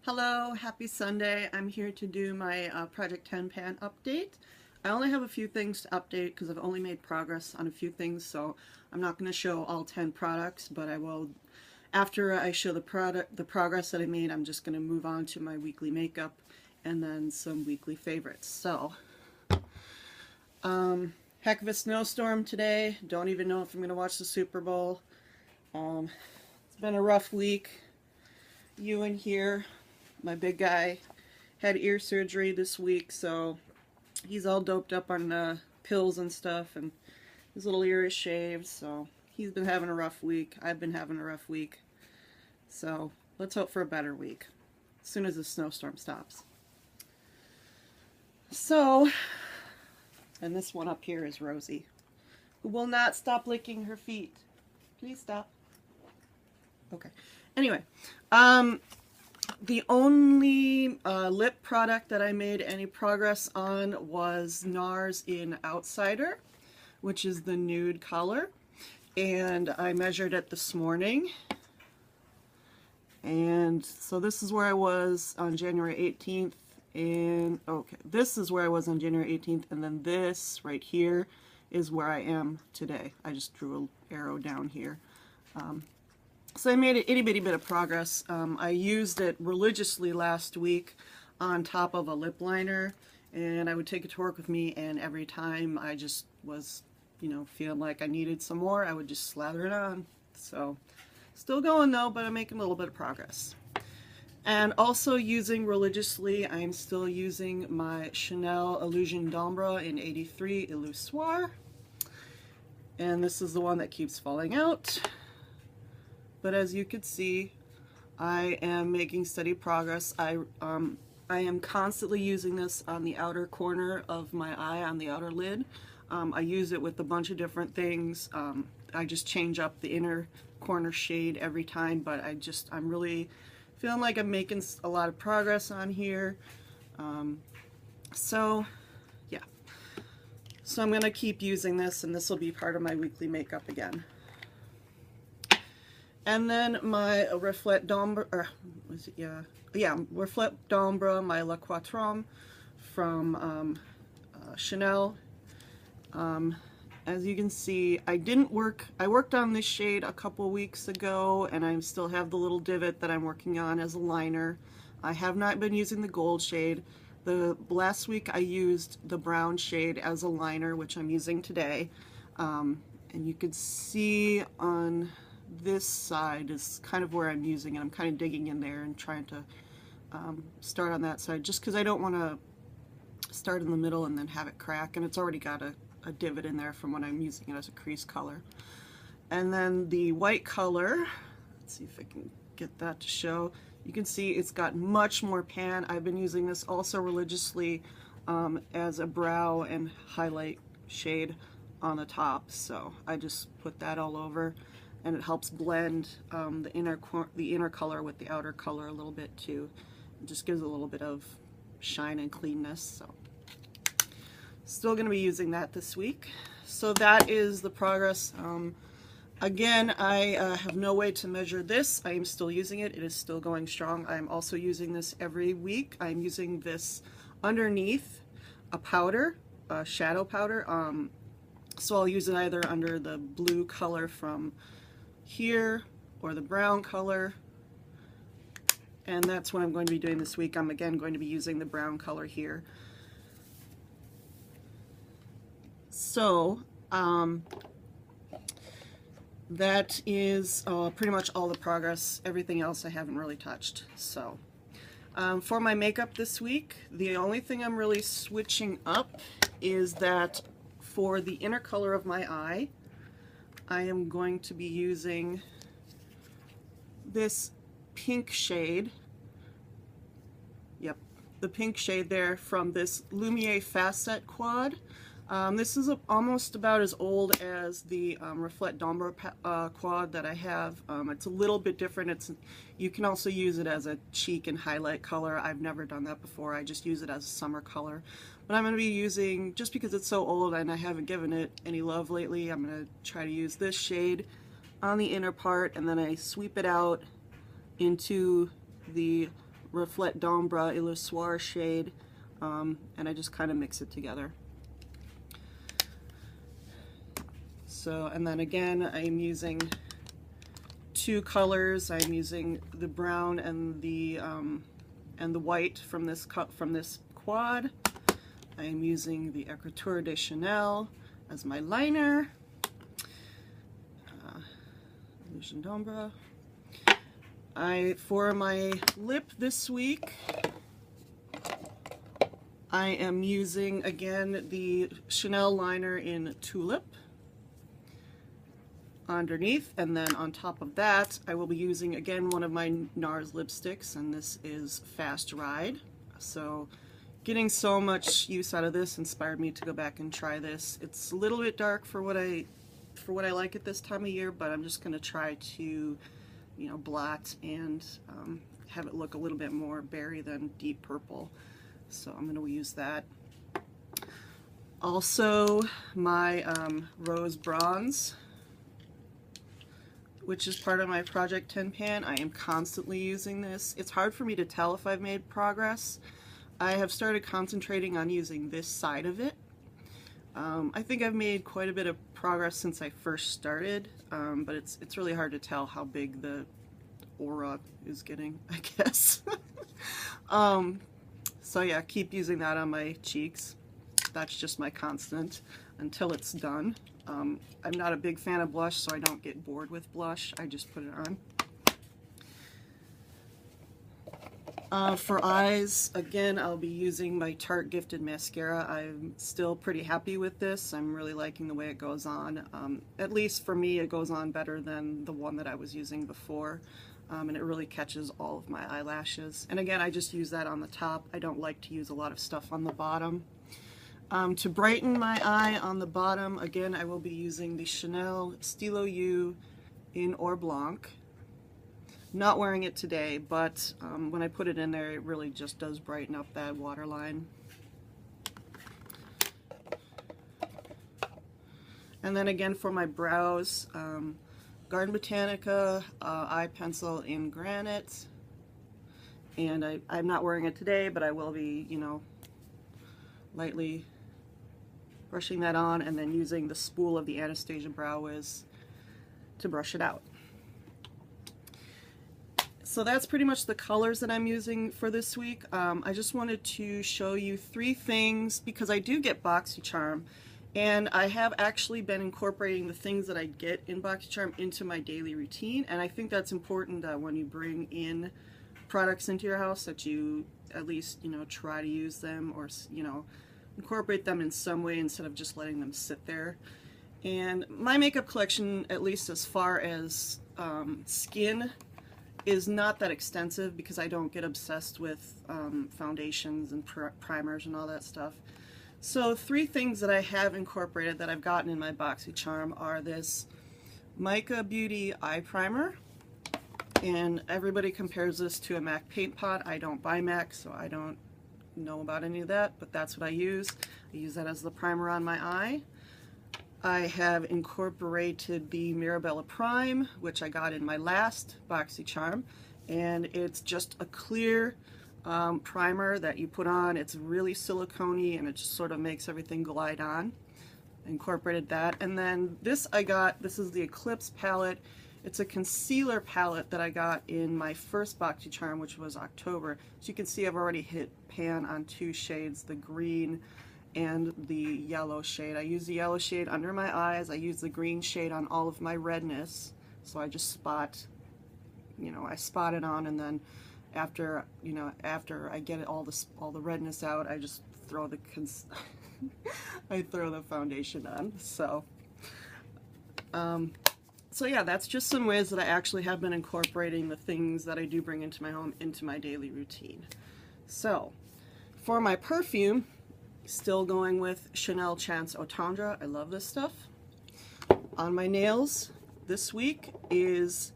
Hello, happy Sunday. I'm here to do my Project 10 pan update. I only have a few things to update because I've only made progress on a few things, so I'm not going to show all 10 products, but I will, after I show the progress that I made, I'm just going to move on to my weekly makeup and then some weekly favorites. So, heck of a snowstorm today. Don't even know if I'm going to watch the Super Bowl. It's been a rough week. Ewan here, my big guy, had ear surgery this week, so he's all doped up on pills and stuff, and his little ear is shaved, so he's been having a rough week. I've been having a rough week. So let's hope for a better week as soon as the snowstorm stops. So, and this one up here is Rosie, who will not stop licking her feet. Please stop. Okay. Anyway, the only lip product that I made any progress on was NARS in Outsider, which is the nude color, and I measured it this morning, and so this is where I was on January 18th, and okay, this is where I was on January 18th, and then this right here is where I am today. I just drew an arrow down here. So I made an itty bitty bit of progress. I used it religiously last week on top of a lip liner, and I would take it to work with me, and every time I just was, feeling like I needed some more, I would just slather it on. So still going though, but I'm making a little bit of progress. And also using religiously, I'm still using my Chanel Illusion d'Ombre in 83 Illusoire. And this is the one that keeps falling out. But as you can see, I am making steady progress. I am constantly using this on the outer corner of my eye, on the outer lid. I use it with a bunch of different things. I just change up the inner corner shade every time, but I'm really feeling like I'm making a lot of progress on here. So yeah. So I'm going to keep using this, and this will be part of my weekly makeup again. And then my Reflet d'Ombre, Reflet d'Ombre, my La Quatrome from Chanel. As you can see, I worked on this shade a couple weeks ago, and I still have the little divot that I'm working on as a liner. I have not been using the gold shade. Last week I used the brown shade as a liner, which I'm using today. And you can see on this side is kind of where I'm using it. I'm kind of digging in there and trying to start on that side, just because I don't want to start in the middle and then have it crack, and it's already got a divot in there from when I'm using it as a crease color. And then the white color, let's see if I can get that to show. You can see it's got much more pan. I've been using this also religiously as a brow and highlight shade on the top, so I just put that all over, and it helps blend the inner color with the outer color a little bit too. It just gives a little bit of shine and cleanness. So still going to be using that this week. So that is the progress. Again, I have no way to measure this. I am still using it. It is still going strong. I am also using this every week. I'm using this underneath a powder, a shadow powder. So I'll use it either under the blue color from here or the brown color, and that's what I'm going to be doing this week. I'm again going to be using the brown color here. So that is pretty much all the progress. Everything else I haven't really touched. So for my makeup this week, the only thing I'm really switching up is that for the inner color of my eye, I am going to be using this pink shade. Yep, the pink shade there from this Lumiere Fast Set Quad. This is almost about as old as the Reflet d'Ombre quad that I have. It's a little bit different. You can also use it as a cheek and highlight color. I've never done that before. I just use it as a summer color. But I'm going to be using, just because it's so old and I haven't given it any love lately, I'm going to try to use this shade on the inner part, and then I sweep it out into the Reflet d'Ombre Illusoire shade, and I just kind of mix it together. So, and then again, I'm using two colors. I'm using the brown and the white from this quad. I am using the Écriture de Chanel as my liner. Illusion d'Ombre. For my lip this week, I am using again the Chanel liner in Tulip underneath, and then on top of that I will be using again one of my NARS lipsticks, and this is Fast Ride. So getting so much use out of this inspired me to go back and try this. It's a little bit dark for what I like at this time of year, but I'm just going to try to, you know, blot and have it look a little bit more berry than deep purple. So I'm going to use that. Also, my Rose Bronze, which is part of my Project 10 pan. I am constantly using this. It's hard for me to tell if I've made progress. I have started concentrating on using this side of it. I think I've made quite a bit of progress since I first started, but it's really hard to tell how big the aura is getting, I guess. So yeah, keep using that on my cheeks. That's just my constant until it's done. I'm not a big fan of blush, so I don't get bored with blush. I just put it on. For eyes, again, I'll be using my Tarte Gifted Mascara. I'm still pretty happy with this. I'm really liking the way it goes on. At least for me, it goes on better than the one that I was using before. And it really catches all of my eyelashes. And again, I just use that on the top. I don't like to use a lot of stuff on the bottom. To brighten my eye on the bottom, again, I will be using the Chanel Stylo U in Or Blanc. Not wearing it today, but when I put it in there, it really just does brighten up that waterline. And then again for my brows, Garden Botanica eye pencil in Granite. And I'm not wearing it today, but I will be, you know, lightly brushing that on and then using the spool of the Anastasia Brow Wiz to brush it out. So that's pretty much the colors that I'm using for this week. I just wanted to show you 3 things because I do get BoxyCharm, and I have actually been incorporating the things that I get in BoxyCharm into my daily routine, and I think that's important that when you bring in products into your house that you at least, you know, try to use them or, you know, incorporate them in some way instead of just letting them sit there. And my makeup collection, at least as far as skin, is not that extensive because I don't get obsessed with foundations and primers and all that stuff. So 3 things that I have incorporated that I've gotten in my BoxyCharm are this Mica Beauty eye primer, and everybody compares this to a MAC paint pot. I don't buy MAC, so I don't know about any of that, but that's what I use. I use that as the primer on my eye. I have incorporated the Mirabella Prime, which I got in my last BoxyCharm, and it's just a clear primer that you put on. It's really silicone-y and it just sort of makes everything glide on. Incorporated that. And then this I got, this is the Eclipse palette. It's a concealer palette that I got in my first BoxyCharm, which was October. So you can see I've already hit pan on 2 shades, the green and the yellow shade. I use the yellow shade under my eyes. I use the green shade on all of my redness. So I just spot, you know, I spot it on, and then after, you know, after I get all the redness out, I just throw the I throw the foundation on. So so yeah, that's just some ways that I actually have been incorporating the things that I do bring into my home into my daily routine. So for my perfume, still going with Chanel Chance Eau Tendre. I love this stuff. On my nails this week is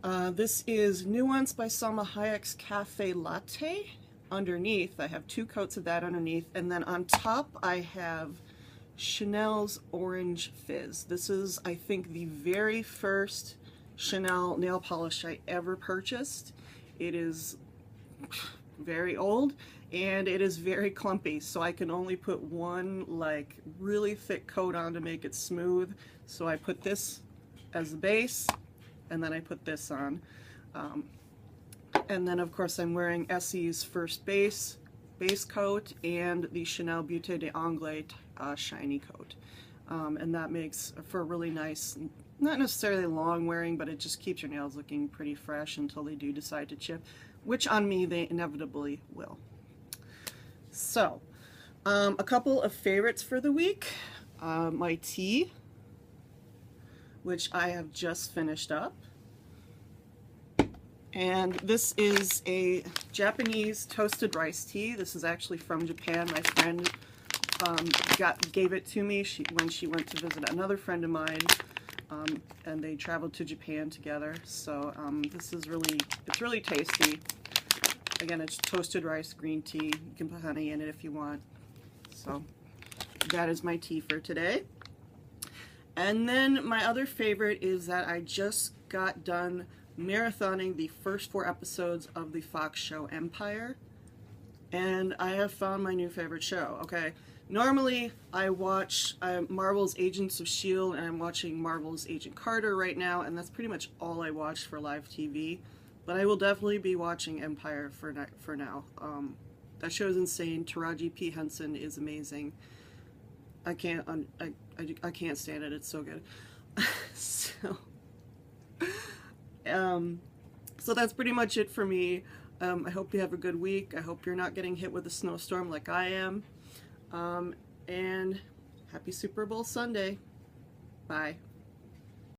this is Nuance by Salma Hayek's Cafe Latte. Underneath, I have 2 coats of that underneath, and then on top I have Chanel's Orange Fizz. This is, I think, the very first Chanel nail polish I ever purchased. It is very old, and it is very clumpy, so I can only put one like really thick coat on to make it smooth. So I put this as the base, and then I put this on. And then of course I'm wearing Essie's First base coat and the Chanel Beauté d'Anglais shiny coat. And that makes for a really nice, not necessarily long wearing, but it just keeps your nails looking pretty fresh until they do decide to chip, which on me they inevitably will. So, a couple of favorites for the week. My tea, which I have just finished up. And this is a Japanese toasted rice tea. This is actually from Japan. My friend gave it to me when she went to visit another friend of mine, and they traveled to Japan together. So this is it's really tasty. Again, it's toasted rice green tea. You can put honey in it if you want. So that is my tea for today. And then my other favorite is that I just got done marathoning the first 4 episodes of the Fox show Empire, and I have found my new favorite show. Okay, normally I watch Marvel's Agents of S.H.I.E.L.D. and I'm watching Marvel's Agent Carter right now, and that's pretty much all I watch for live TV, but I will definitely be watching Empire for now. That show is insane. Taraji P. Henson is amazing. I can't stand it. It's so good. So that's pretty much it for me. I hope you have a good week. I hope you're not getting hit with a snowstorm like I am. And happy Super Bowl Sunday. Bye.